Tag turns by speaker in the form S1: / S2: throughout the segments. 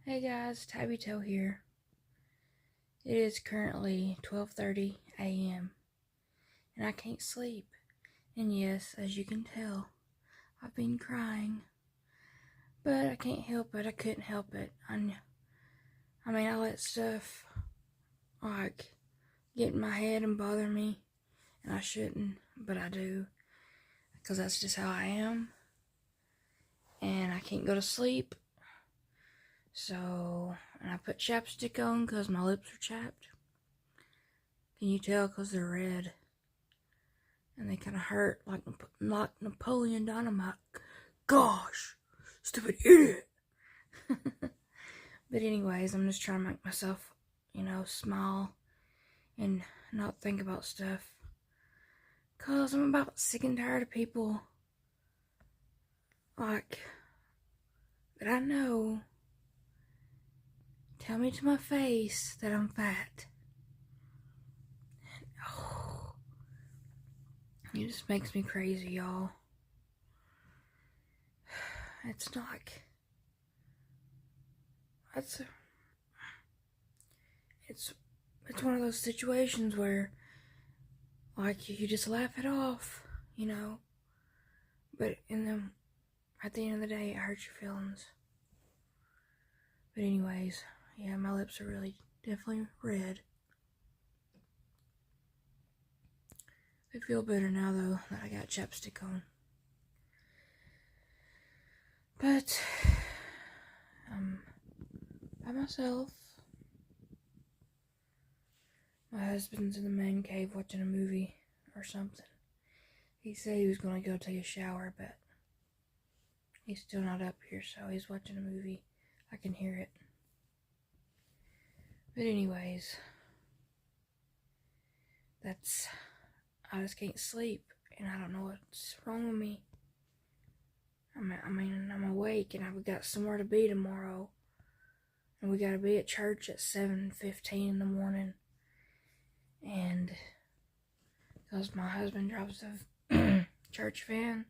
S1: Hey guys, Tabby Toe here. It is currently 12:30 a.m. and I can't sleep. And yes, as you can tell, I've been crying. But I can't help it. I couldn't help it. I let stuff like get in my head and bother me, and I shouldn't, but I do, because that's just how I am. And I can't go to sleep. And I put chapstick on because my lips are chapped. Can you tell? Because they're red. And they kind of hurt like Napoleon Dynamite. Gosh, stupid idiot. But anyways, I'm just trying to make myself, smile and not think about stuff. Because I'm about sick and tired of people like that I know tell me to my face that I'm fat. Oh, it just makes me crazy, y'all. It's like it's one of those situations where like you just laugh it off, but at the end of the day it hurts your feelings. But anyways, yeah, my lips are definitely red. They feel better now though that I got chapstick on. But I'm by myself. My husband's in the man cave watching a movie or something. He said he was going to go take a shower, but he's still not up here, so he's watching a movie. I can hear it. But anyways, I just can't sleep, and I don't know what's wrong with me. I'm awake, and I've got somewhere to be tomorrow, and we gotta be at church at 7:15 in the morning, and because my husband drives the church van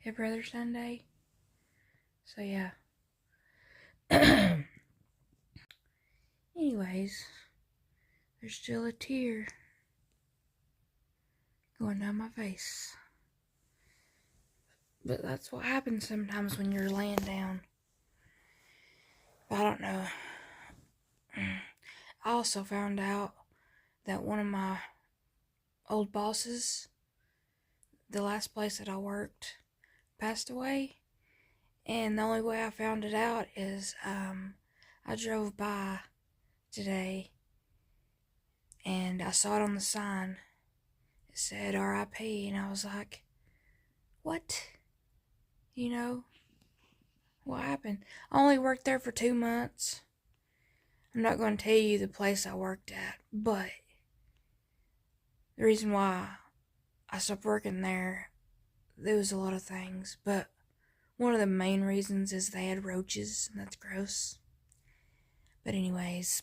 S1: every other Sunday, so yeah. Anyways, there's still a tear going down my face. But that's what happens sometimes when you're laying down. But I don't know. I also found out that one of my old bosses, the last place that I worked, passed away. And the only way I found it out is I drove by today and I saw it on the sign. It said R.I.P. and I was like, what? What happened? I only worked there for 2 months. I'm not going to tell you the place I worked at, but the reason why I stopped working there was a lot of things, but one of the main reasons is they had roaches, and that's gross. But anyways,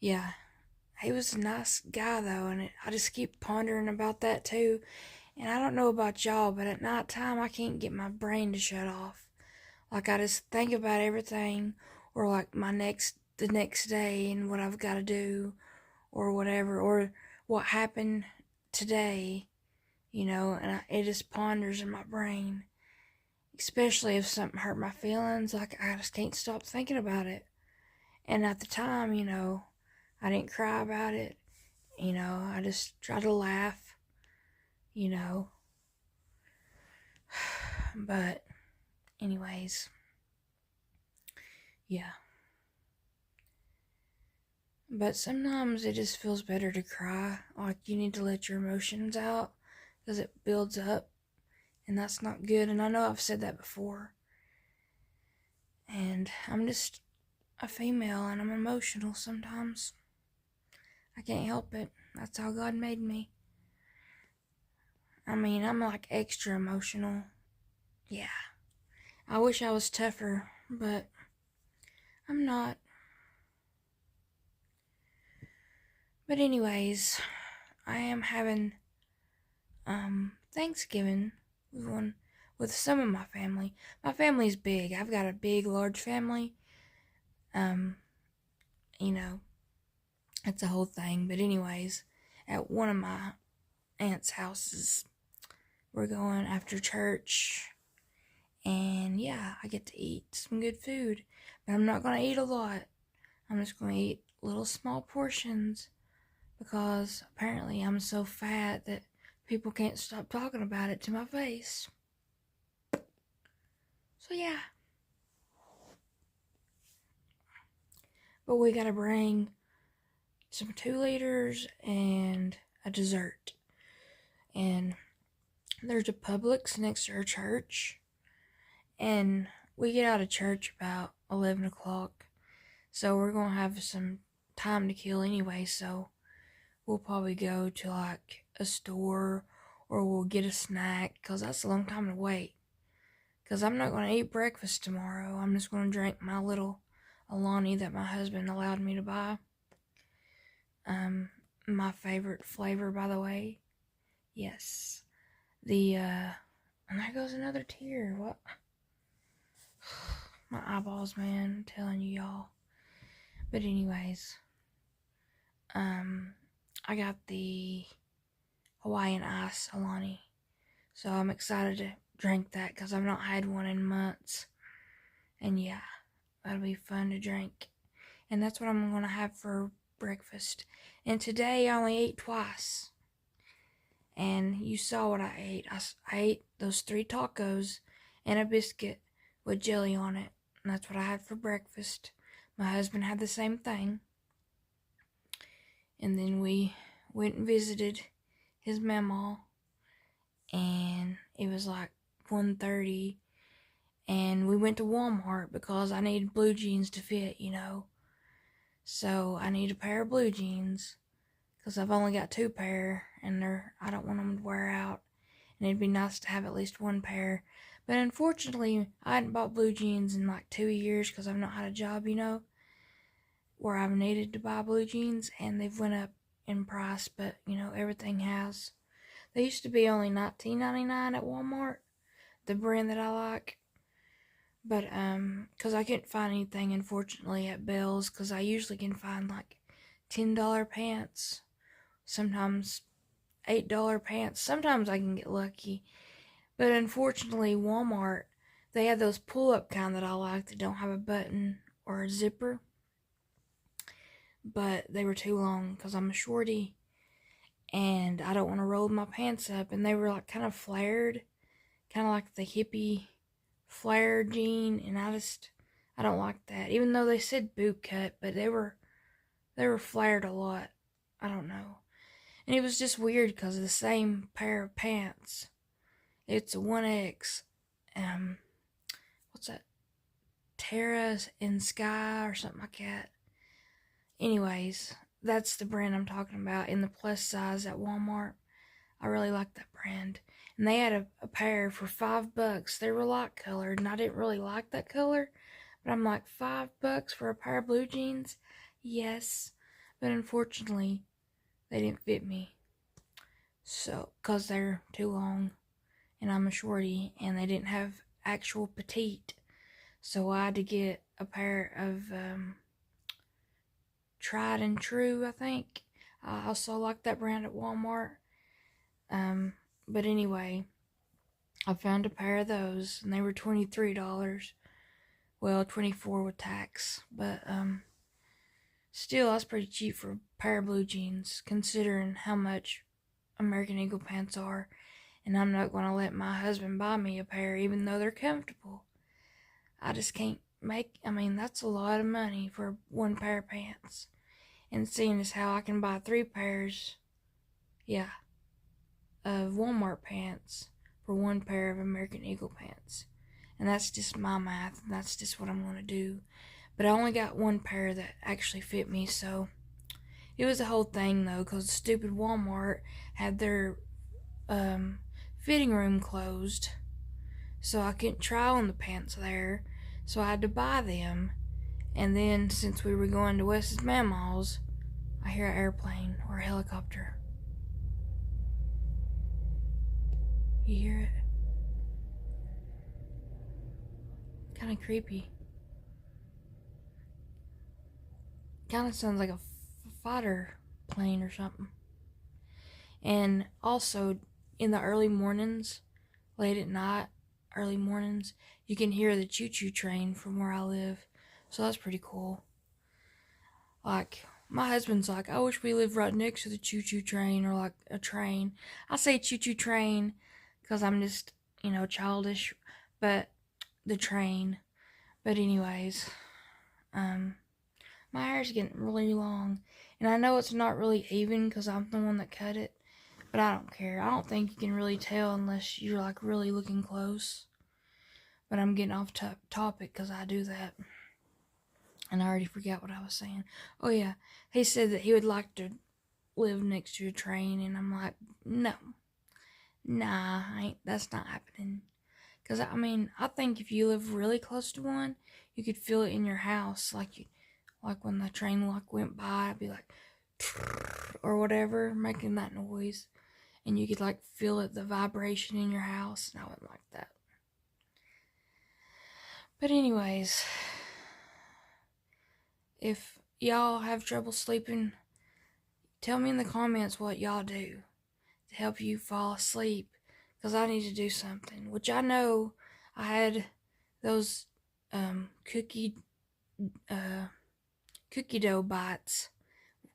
S1: yeah, he was a nice guy though, and I just keep pondering about that too. And I don't know about y'all, but at night time I can't get my brain to shut off. Like I just think about everything, or like the next day and what I've got to do, or whatever, or what happened today, and it just ponders in my brain. Especially if something hurt my feelings, like I just can't stop thinking about it. And at the time, I didn't cry about it. I just try to laugh, But anyways, yeah. But sometimes it just feels better to cry. Like you need to let your emotions out because it builds up, and that's not good. And I know I've said that before. And I'm just a female and I'm emotional sometimes. I can't help it. That's how God made me. I'm like extra emotional. Yeah. I wish I was tougher, but I'm not. But anyways, I am having Thanksgiving with with some of my family. My family's big. I've got a big, large family. Um, you know, it's a whole thing. But anyways, at one of my aunt's houses, we're going after church. And yeah, I get to eat some good food. But I'm not going to eat a lot. I'm just going to eat little small portions. Because apparently I'm so fat that people can't stop talking about it to my face. So yeah. But we gotta bring some 2 liters and a dessert. And there's a Publix next to our church. And we get out of church about 11 o'clock. So we're gonna have some time to kill anyway, so we'll probably go to like a store or we'll get a snack, because that's a long time to wait. Because I'm not going to eat breakfast tomorrow. I'm just going to drink my little Alani that my husband allowed me to buy. My favorite flavor, by the way. Yes. And there goes another tear. What? My eyeballs, man. I'm telling you, y'all. But anyways. I got the Hawaiian Ice Alani. So I'm excited to drink that because I've not had one in months. And yeah, that'll be fun to drink. And that's what I'm going to have for breakfast. And today I only ate twice. And you saw what I ate. I ate those 3 tacos and a biscuit with jelly on it. And that's what I had for breakfast. My husband had the same thing. And then we went and visited his mamaw. And it was like 1:30. And we went to Walmart because I needed blue jeans to fit, you know. So I need a pair of blue jeans because I've only got 2 pair and I don't want them to wear out. And it'd be nice to have at least 1 pair. But unfortunately, I hadn't bought blue jeans in like 2 years because I've not had a job, you know, where I've needed to buy blue jeans, and they've went up in price, but you know, everything has. They used to be only $19.99 at Walmart, the brand that I like. But, because I couldn't find anything, unfortunately, at Bell's, because I usually can find, like, $10 pants, sometimes $8 pants, sometimes I can get lucky, but unfortunately, Walmart, they have those pull-up kind that I like that don't have a button or a zipper, but they were too long, because I'm a shorty, and I don't want to roll my pants up, and they were, like, kind of flared, kind of like the hippie flare jean, and I don't like that. Even though they said boot cut, but they were flared a lot. I don't know. And it was just weird because of the same pair of pants. It's a 1X. What's that? Terra in Sky or something like that. Anyways, that's the brand I'm talking about in the plus size at Walmart. I really like that brand. And they had a pair for $5. They were light colored, and I didn't really like that color. But I'm like, $5 for a pair of blue jeans? Yes. But unfortunately, they didn't fit me. So, because they're too long, and I'm a shorty, and they didn't have actual petite. So I had to get a pair of Tried and True, I think. I also like that brand at Walmart. But anyway, I found a pair of those, and they were $23. Well, $24 with tax, but still, that's pretty cheap for a pair of blue jeans, considering how much American Eagle pants are. And I'm not going to let my husband buy me a pair, even though they're comfortable. I just can't that's a lot of money for 1 pair of pants. And seeing as how I can buy 3 pairs, of Walmart pants for 1 pair of American Eagle pants. And that's just my math, and that's just what I'm going to do. But I only got 1 pair that actually fit me, so it was a whole thing, though, because the stupid Walmart had their fitting room closed, so I couldn't try on the pants there, so I had to buy them. And then, since we were going to Wes's Mamaw's, I hear an airplane or a helicopter. You hear it? Kind of creepy. Kind of sounds like a fighter plane or something. And also, in the early mornings, late at night, early mornings, you can hear the choo-choo train from where I live. So that's pretty cool. Like, my husband's like, I wish we lived right next to the choo-choo train or like a train. I say choo-choo train because I'm just, childish, but the train. But anyways, my hair's getting really long, and I know it's not really even because I'm the one that cut it, but I don't care. I don't think you can really tell unless you're like really looking close. But I'm getting off topic because I do that. And I already forgot what I was saying. Oh yeah, he said that he would like to live next to a train, and I'm like, no, nah, that's not happening. Cause I think if you live really close to one, you could feel it in your house, like when the train like went by, I'd be like, or whatever, making that noise, and you could like feel it, the vibration in your house, and I wouldn't like that. But anyways, if y'all have trouble sleeping, tell me in the comments what y'all do to help you fall asleep, because I need to do something, which I know I had those cookie dough bites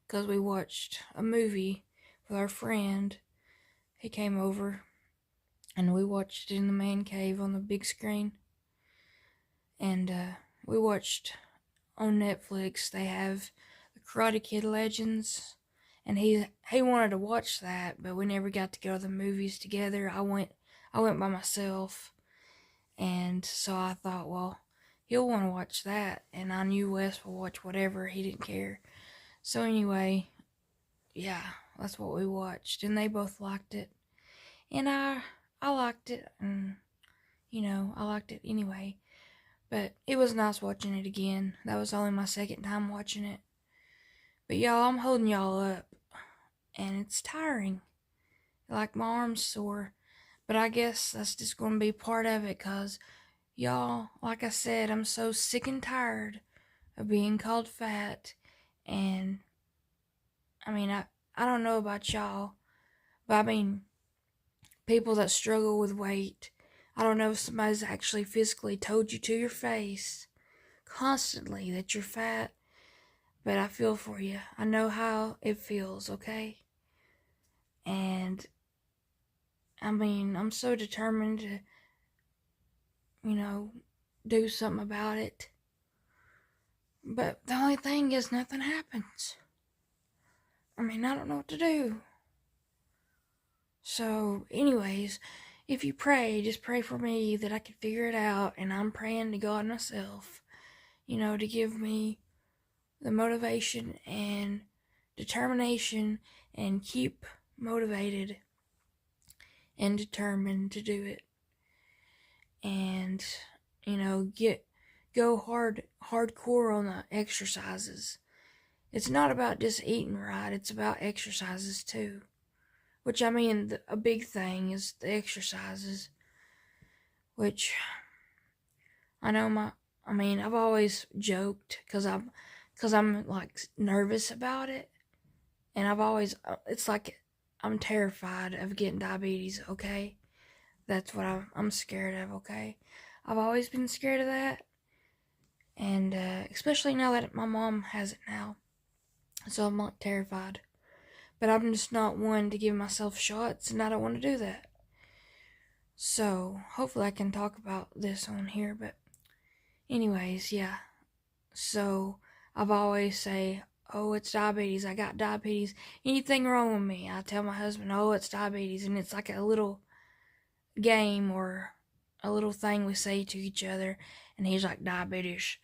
S1: because we watched a movie with our friend. He came over and we watched it in the man cave on the big screen, and we watched on Netflix. They have the Karate Kid Legends, and he wanted to watch that, but we never got to go to the movies together. I went by myself, and so I thought, well, he'll want to watch that, and I knew Wes would watch whatever. He didn't care. So anyway, yeah, that's what we watched, and they both liked it, and I liked it, and I liked it anyway. But it was nice watching it again. That was only my second time watching it. But y'all, I'm holding y'all up, and it's tiring. Like my arm's sore, but I guess that's just gonna be part of it, cause y'all, like I said, I'm so sick and tired of being called fat, and I don't know about y'all, but people that struggle with weight, I don't know if somebody's actually physically told you to your face constantly that you're fat, but I feel for you. I know how it feels, okay? And I'm so determined to, do something about it. But the only thing is, nothing happens. I don't know what to do. So, anyways, if you pray, just pray for me that I can figure it out. And I'm praying to God myself, to give me the motivation and determination and keep motivated and determined to do it. And, go hardcore on the exercises. It's not about just eating right, it's about exercises too. Which, a big thing is the exercises. Which, I know I've always joked because I'm like nervous about it. And it's like I'm terrified of getting diabetes, okay? That's what I'm scared of, okay? I've always been scared of that. And especially now that my mom has it now. So I'm not terrified. But I'm just not one to give myself shots, and I don't want to do that. So hopefully I can talk about this on here. But anyways, yeah. So I've always say, oh, it's diabetes. I got diabetes. Anything wrong with me? I tell my husband, oh, it's diabetes. And it's like a little game or a little thing we say to each other. And he's like, diabetes.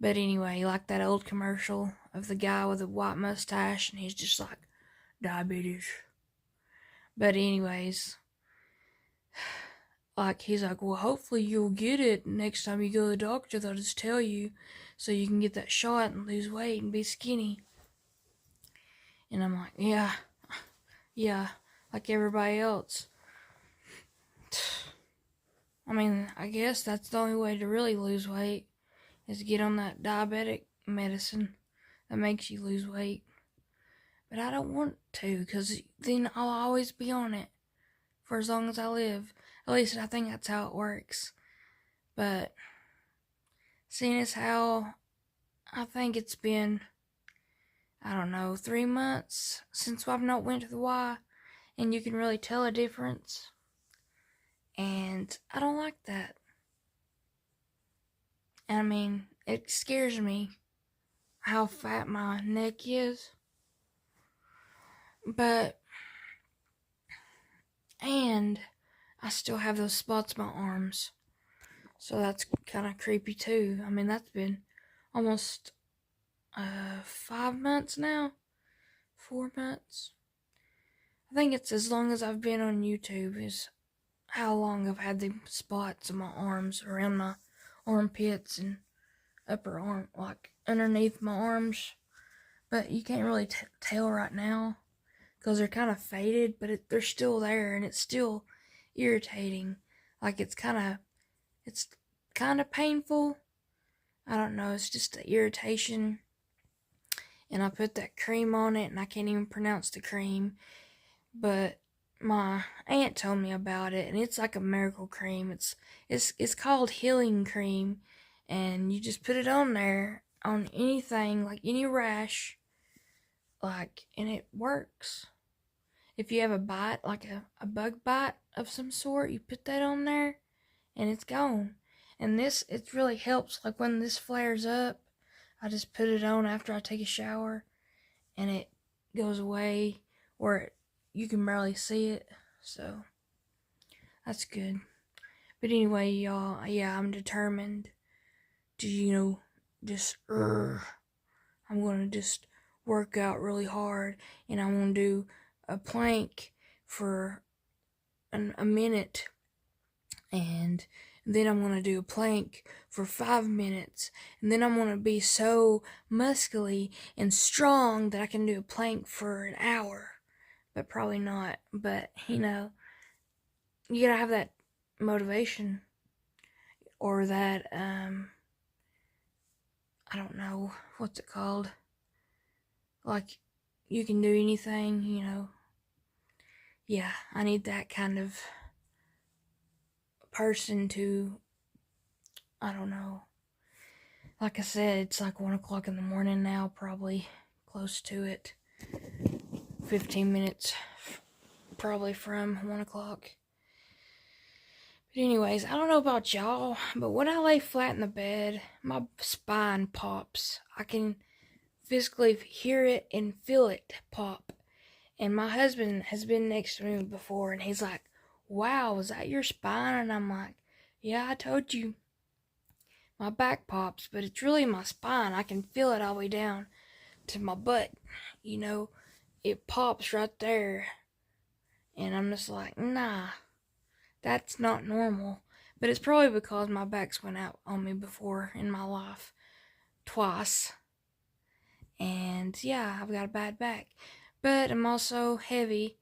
S1: But anyway, like that old commercial of the guy with the white mustache, and he's just like, diabetes. But anyways, like he's like, well, hopefully you'll get it next time you go to the doctor. They'll just tell you so you can get that shot and lose weight and be skinny. And I'm like, yeah, like everybody else. I mean, I guess that's the only way to really lose weight is to get on that diabetic medicine that makes you lose weight. But I don't want to, because then I'll always be on it for as long as I live. At least I think that's how it works. But seeing as how I think it's been, I don't know, 3 months since I've not went to the Y, and you can really tell a difference. And I don't like that. I mean, it scares me how fat my neck is. But, and I still have those spots on my arms. So that's kind of creepy too. I mean, that's been almost 5 months now. 4 months. I think it's as long as I've been on YouTube is how long I've had the spots on my arms, around my armpits and upper arm, like underneath my arms. But you can't really tell right now because they're kind of faded, but they're still there, and it's still irritating. Like it's kind of painful. I don't know. It's just the irritation. And I put that cream on it, and I can't even pronounce the cream. But my aunt told me about it, and it's like a miracle cream. It's called healing cream, and you just put it on there on anything, like any rash, like, and it works. If you have a bite, like a bug bite of some sort, you put that on there, and it's gone. And this, it really helps. Like when this flares up, I just put it on after I take a shower, and it goes away, or you can barely see it. So that's good. But anyway, y'all, yeah, I'm determined to, just I'm gonna just work out really hard, and I'm gonna do a plank for a minute, and then I'm gonna do a plank for 5 minutes, and then I'm gonna be so muscly and strong that I can do a plank for an hour. But probably not. But you gotta have that motivation, or that I don't know what's it called. Like you can do anything. Yeah, I need that kind of person to, I don't know. Like I said, it's like 1 o'clock in the morning now, probably close to it. 15 minutes probably from 1 o'clock. But anyways, I don't know about y'all, but when I lay flat in the bed, my spine pops. I can physically hear it and feel it pop. And my husband has been next to me before, and he's like, "Wow, is that your spine?" And I'm like, "Yeah, I told you. My back pops, but it's really my spine. I can feel it all the way down to my butt. It pops right there." And I'm just like, nah, that's not normal. But it's probably because my back's went out on me before in my life. Twice. And yeah, I've got a bad back. But I'm also heavy.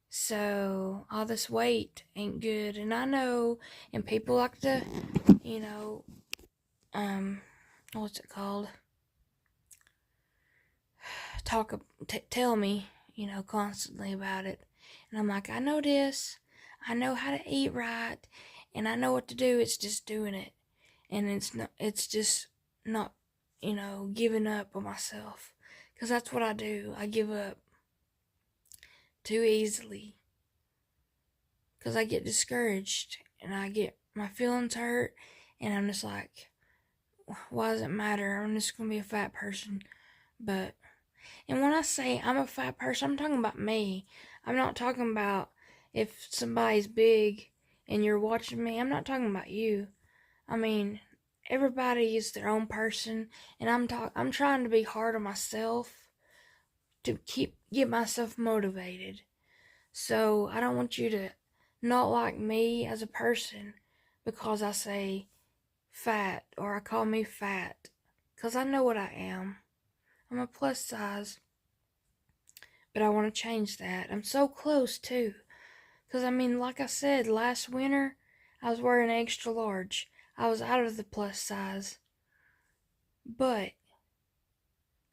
S1: So all this weight ain't good. And I know, and people like to, what's it called? Tell me, constantly about it. And I'm like, I know this. I know how to eat right, and I know what to do. It's just doing it. And it's just not, giving up on myself. Because that's what I do. I give up too easily. Because I get discouraged, and I get my feelings hurt, and I'm just like, why does it matter? I'm just going to be a fat person. And when I say I'm a fat person, I'm talking about me. I'm not talking about if somebody's big and you're watching me. I'm not talking about you. I mean, everybody is their own person, and I'm trying to be hard on myself to get myself motivated. So I don't want you to not like me as a person because I say fat, or I call me fat, because I know what I am. I'm a plus size. But I want to change that. I'm so close too. Because, like I said, last winter, I was wearing extra large. I was out of the plus size. But,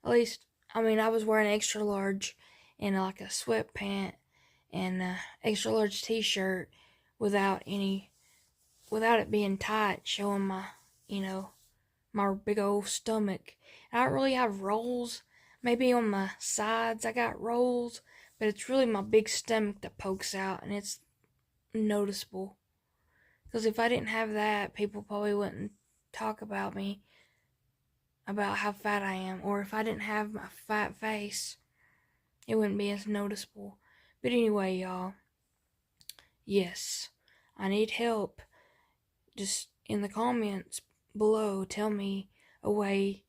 S1: at least, I was wearing extra large and like a sweatpant and a extra large t-shirt without it being tight, showing my big old stomach. I don't really have rolls. Maybe on my sides I got rolls, but it's really my big stomach that pokes out, and it's noticeable. Because if I didn't have that, people probably wouldn't talk about me, about how fat I am. Or if I didn't have my fat face, it wouldn't be as noticeable. But anyway, y'all, yes, I need help. Just in the comments below, tell me a way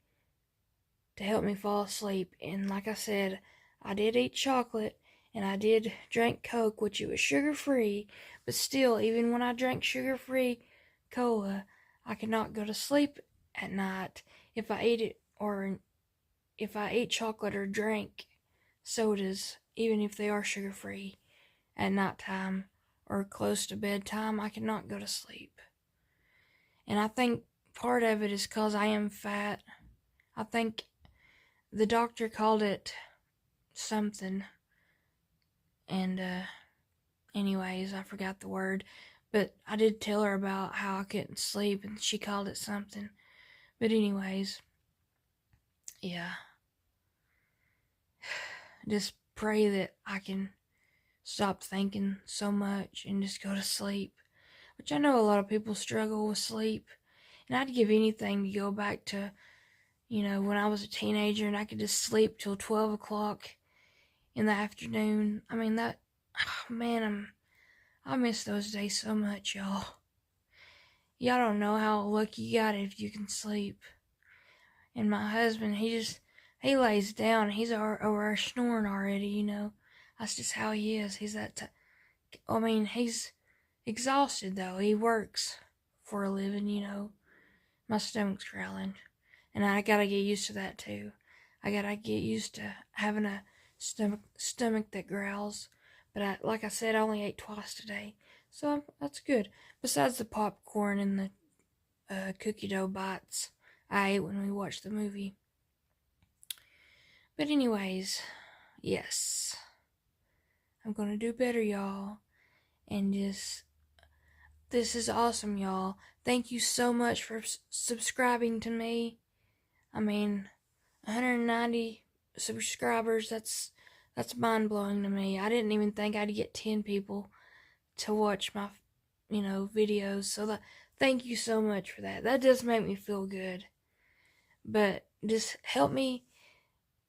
S1: to help me fall asleep. And like I said, I did eat chocolate and I did drink Coke, which it was sugar-free, but still, even when I drank sugar-free cola, I could not go to sleep at night if I ate it, or if I ate chocolate or drank sodas, even if they are sugar-free, at nighttime or close to bedtime, I cannot go to sleep. And I think part of it is because I am fat. I think the doctor called it something, and anyways, I forgot the word, but I did tell her about how I couldn't sleep, and she called it something. But anyways, yeah, just pray that I can stop thinking so much and just go to sleep, which I know a lot of people struggle with sleep, and I'd give anything to go back to, when I was a teenager and I could just sleep till 12 o'clock in the afternoon. Man, I miss those days so much, y'all. Y'all don't know how lucky you got if you can sleep. And my husband, he lays down. He's over snoring already, That's just how he is. He's he's exhausted though. He works for a living. My stomach's growling. And I gotta get used to that too. I gotta get used to having a stomach that growls. But like I said, I only ate twice today, so that's good. Besides the popcorn and the cookie dough bites I ate when we watched the movie. But anyways, yes, I'm gonna do better, y'all. And this is awesome, y'all. Thank you so much for subscribing to me. 190 subscribers, that's mind-blowing to me. I didn't even think I'd get 10 people to watch my videos, so thank you so much for that. That does make me feel good. But just help me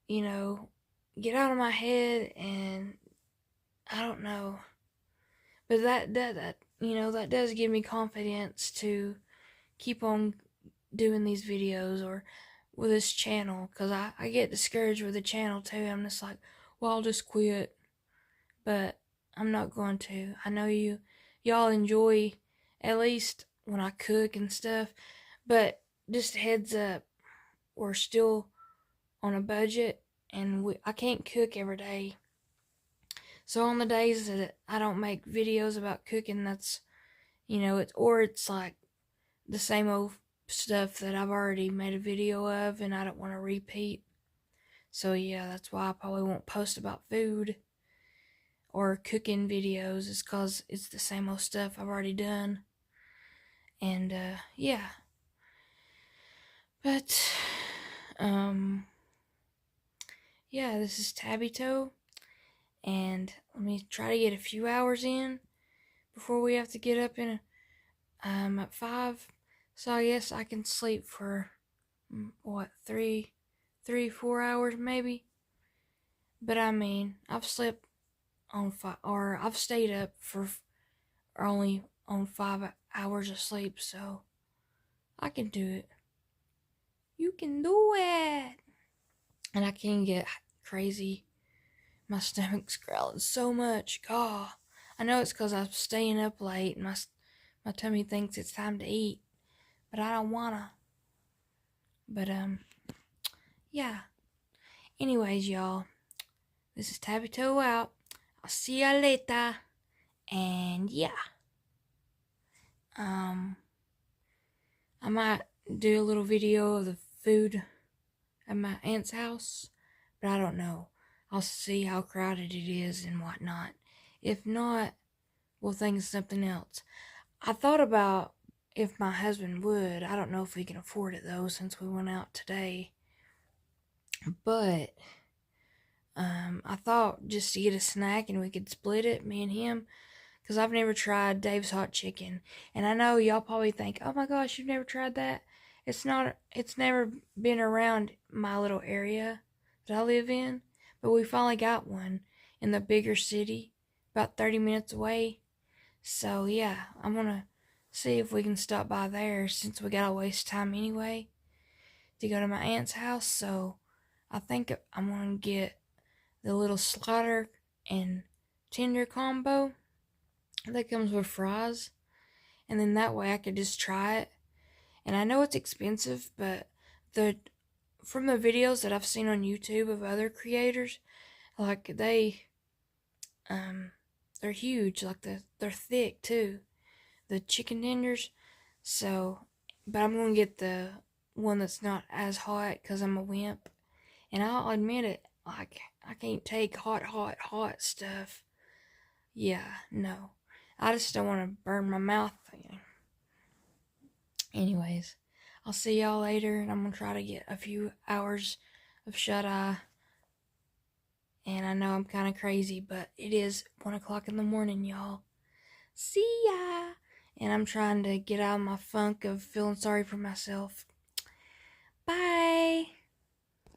S1: get out of my head, and I don't know, but that does give me confidence to keep on doing these videos, or with this channel, because I get discouraged with the channel too. I'm just like, well, I'll just quit. But I'm not going to. I know y'all enjoy, at least when I cook and stuff. But just heads up, we're still on a budget, and I can't cook every day. So on the days that I don't make videos about cooking, that's it's like the same old stuff that I've already made a video of, and I don't want to repeat. So yeah, that's why I probably won't post about food or cooking videos, is cause it's the same old stuff I've already done. And yeah. But yeah, this is Tabby Toe, and let me try to get a few hours in before we have to get up at 5. So I guess I can sleep for 4 hours maybe. But I've slept on 5, or I've stayed up for only on 5 hours of sleep, so I can do it. You can do it. And I can get crazy. My stomach's growling so much. God, I know it's because I'm staying up late and my tummy thinks it's time to eat, but I don't wanna. But yeah. Anyways, y'all, this is Tabby Toe out. I'll see ya later. And yeah. I might do a little video of the food at my aunt's house, but I don't know. I'll see how crowded it is and whatnot. If not, we'll think of something else. I thought about if my husband would. I don't know if we can afford it though, since we went out today. But I thought just to get a snack and we could split it, me and him, because I've never tried Dave's hot chicken. And I know y'all probably think, oh my gosh, you've never tried that? It's never been around my little area that I live in, but we finally got one in the bigger city, about 30 minutes away. So yeah, I'm gonna see if we can stop by there since we gotta waste time anyway to go to my aunt's house. So I think I'm gonna get the little slider and tender combo that comes with fries, and then that way I could just try it. And I know it's expensive, but from the videos that I've seen on YouTube of other creators, like they're huge, like they're thick too, the chicken tenders. So, but I'm gonna get the one that's not as hot because I'm a wimp, and I'll admit it, like I can't take hot stuff. Yeah, no. I just don't want to burn my mouth. Anyways, I'll see y'all later, and I'm going to try to get a few hours of shut-eye. And I know I'm kind of crazy, but it is 1 o'clock in the morning, y'all. See ya! And I'm trying to get out of my funk of feeling sorry for myself. Bye!